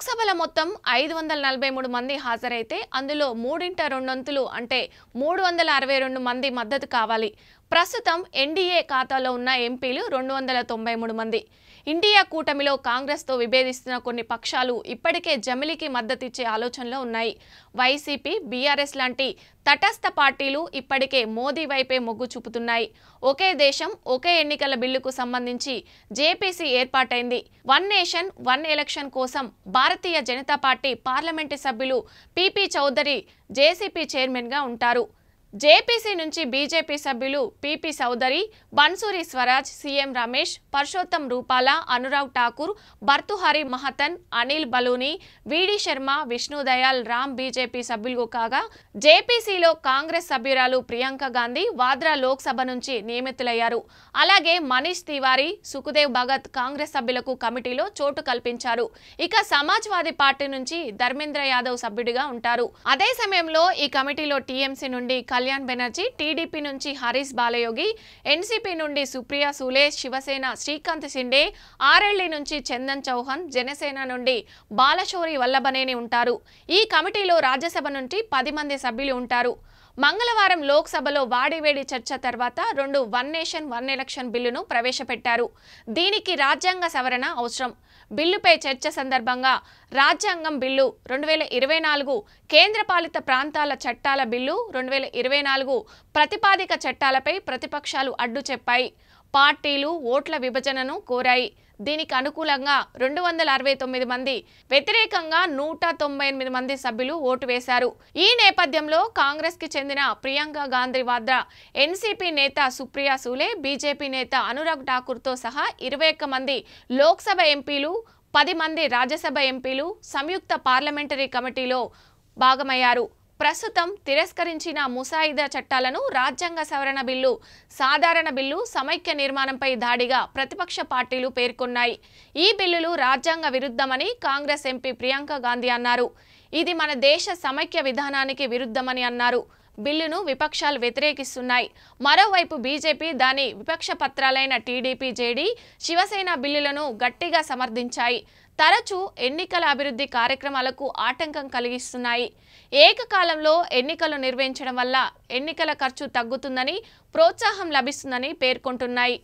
లోక్సభలో మొత్తం 543 మంది హాజరైతే అందులో మూడింట రెండొంతులు అంటే 362 మంది మద్దతు కావాలి. ప్రస్తుతం ఎన్డీఏ ఖాతాలో ఉన్న ఎంపీలు 293 మంది. ఇండియా కూటమిలో కాంగ్రెస్తో విభేదిస్తున్న కొన్ని పక్షాలు ఇప్పటికే జమిలికి మద్దతిచ్చే ఆలోచనలో ఉన్నాయి. వైసీపీ, బీఆర్ఎస్ లాంటి తటస్థ పార్టీలు ఇప్పటికే మోదీ వైపే మొగ్గు చూపుతున్నాయి. ఒకే దేశం ఒకే ఎన్నికల బిల్లుకు సంబంధించి జేపీసీ ఏర్పాటైంది. వన్ నేషన్ వన్ ఎలక్షన్ కోసం భారతీయ జనతా పార్టీ పార్లమెంటు సభ్యులు పీపీ చౌదరి జేసీపీ చైర్మన్గా ఉంటారు. జేపీసీ నుంచి బీజేపీ సభ్యులు పీపీ చౌదరి, బన్సూరి స్వరాజ్, సీఎం రమేష్, పర్షోత్తం రూపాలా, అనురాగ్ ఠాకూర్, భర్తుహరి మహతన్, అనిల్ బలూని, వీడి శర్మ, విష్ణుదయాల్ రామ్ బీజేపీ సభ్యులు కాగా జేపీసీలో కాంగ్రెస్ సభ్యురాలు ప్రియాంక గాంధీ వాద్రా లోక్సభ నుంచి నియమితులయ్యారు. అలాగే మనీష్ తివారీ, సుఖదేవ్ భగత్ కాంగ్రెస్ సభ్యులకు కమిటీలో చోటు కల్పించారు. ఇక సమాజ్వాదీ పార్టీ నుంచి ధర్మేంద్ర యాదవ్ సభ్యుడిగా ఉంటారు. అదే సమయంలో ఈ కమిటీలో టీఎంసీ నుండి కళ్యాణ్ బెనర్జీ, టీడీపీ నుంచి హరీష్ బాలయోగి, ఎన్సీపీ నుండి సుప్రియా సూలే, శివసేన శ్రీకాంత్ షిండే, ఆర్ఎల్డీ నుంచి చందన్ చౌహాన్, జనసేన నుండి బాలశౌరి వల్లభనేని ఉంటారు. ఈ కమిటీలో రాజ్యసభ నుంచి 10 మంది సభ్యులు ఉంటారు. మంగళవారం లోక్సభలో వాడివేడి చర్చ తర్వాత 2 వన్ నేషన్ వన్ ఎలక్షన్ బిల్లును ప్రవేశపెట్టారు. దీనికి రాజ్యాంగ సవరణ అవసరం. బిల్లుపై చర్చ సందర్భంగా రాజ్యాంగం బిల్లు 2024, కేంద్రపాలిత ప్రాంతాల చట్టాల బిల్లు 2024 ప్రతిపాదిక చట్టాలపై ప్రతిపక్షాలు అడ్డు చెప్పాయి. పార్టీలు ఓట్ల విభజనను కోరాయి. దీనికి అనుకూలంగా 269 మంది, వ్యతిరేకంగా 198 మంది సభ్యులు ఓటు వేశారు. ఈ నేపథ్యంలో కాంగ్రెస్కి చెందిన ప్రియాంక గాంధీ వాద్రా, ఎన్సీపీ నేత సుప్రియా సూలే, బీజేపీ నేత అనురాగ్ ఠాకూర్తో సహా 21 మంది లోక్సభ ఎంపీలు, 10 మంది రాజ్యసభ ఎంపీలు సంయుక్త పార్లమెంటరీ కమిటీలో భాగమయ్యారు. ప్రస్తుతం తిరస్కరించిన ముసాయిదా చట్టాలను రాజ్యాంగ సవరణ బిల్లు, సాధారణ బిల్లు, సమైక్య నిర్మాణంపై దాడిగా ప్రతిపక్ష పార్టీలు పేర్కొన్నాయి. ఈ బిల్లులు రాజ్యాంగ విరుద్ధమని కాంగ్రెస్ ఎంపీ ప్రియాంక గాంధీ అన్నారు. ఇది మన దేశ సమైక్య విధానానికి విరుద్ధమని అన్నారు. బిల్లును విపక్షాలు వ్యతిరేకిస్తున్నాయి. మరోవైపు బీజేపీ, దాని విపక్ష పత్రాలైన టీడీపీ, జేడీ, శివసేన బిల్లులను గట్టిగా సమర్థించాయి. తరచూ ఎన్నికల అభివృద్ధి కార్యక్రమాలకు ఆటంకం కలిగిస్తున్నాయి. ఏకకాలంలో ఎన్నికలు నిర్వహించడం వల్ల ఎన్నికల ఖర్చు తగ్గుతుందని, ప్రోత్సాహం లభిస్తుందని పేర్కొంటున్నాయి.